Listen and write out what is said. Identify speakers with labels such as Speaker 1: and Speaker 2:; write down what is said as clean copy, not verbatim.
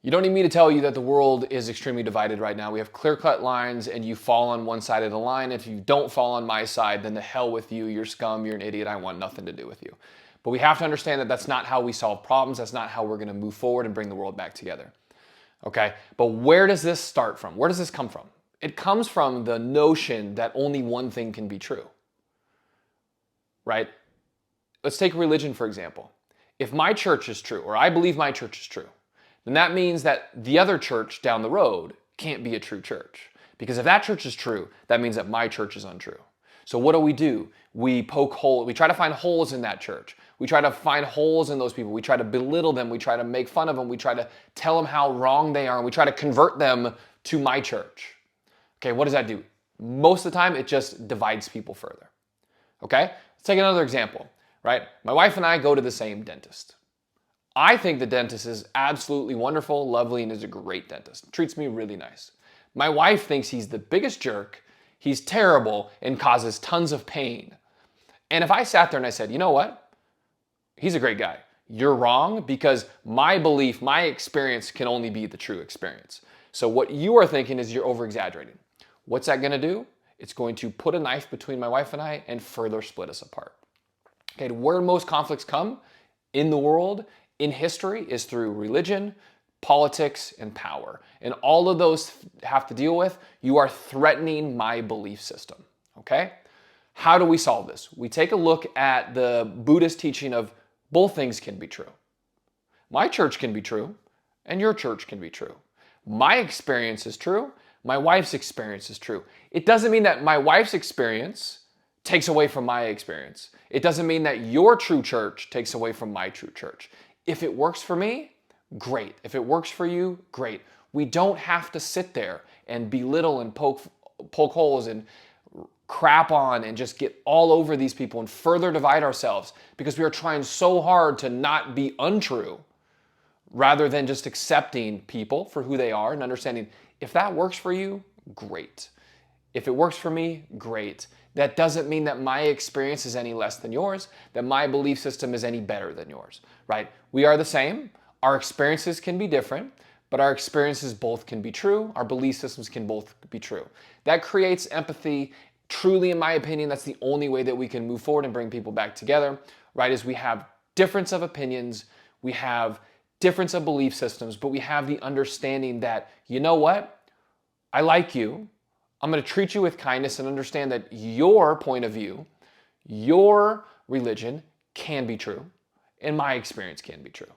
Speaker 1: You don't need me to tell you that the world is extremely divided right now. We have clear-cut lines and you fall on one side of the line. If you don't fall on my side, then the hell with you. You're scum, you're an idiot, I want nothing to do with you. But we have to understand that that's not how we solve problems. That's not how we're gonna move forward and bring the world back together. Okay, but where does this start from? Where does this come from? It comes from the notion that only one thing can be true, right? Let's take religion, for example. If my church is true, or I believe my church is true, then that means that the other church down the road can't be a true church. Because if that church is true, that means that my church is untrue. So what do? We poke holes, we try to find holes in that church. We try to find holes in those people. We try to belittle them. We try to make fun of them. We try to tell them how wrong they are. And we try to convert them to my church. Okay, what does that do? Most of the time, it just divides people further. Okay, let's take another example, right? My wife and I go to the same dentist. I think the dentist is absolutely wonderful, lovely, and is a great dentist. Treats me really nice. My wife thinks he's the biggest jerk, he's terrible, and causes tons of pain. And if I sat there and I said, you know what? He's a great guy. You're wrong because my belief, my experience can only be the true experience. So what you are thinking is you're over-exaggerating. What's that gonna do? It's going to put a knife between my wife and I and further split us apart. Okay, where most conflicts come in the world, in history, is through religion, politics, and power. And all of those have to deal with, you are threatening my belief system, okay? How do we solve this? We take a look at the Buddhist teaching of both things can be true. My church can be true, and your church can be true. My experience is true, my wife's experience is true. It doesn't mean that my wife's experience takes away from my experience. It doesn't mean that your true church takes away from my true church. If it works for me, great. If it works for you, great. We don't have to sit there and belittle and poke holes and crap on and just get all over these people and further divide ourselves because we are trying so hard to not be untrue rather than just accepting people for who they are and understanding if that works for you, great. If it works for me, great. That doesn't mean that my experience is any less than yours, that my belief system is any better than yours, right? We are the same. Our experiences can be different, but our experiences both can be true. Our belief systems can both be true. That creates empathy. Truly, in my opinion, that's the only way that we can move forward and bring people back together, right? Is we have difference of opinions, we have difference of belief systems, but we have the understanding that, you know what? I like you. I'm going to treat you with kindness and understand that your point of view, your religion can be true, and my experience can be true.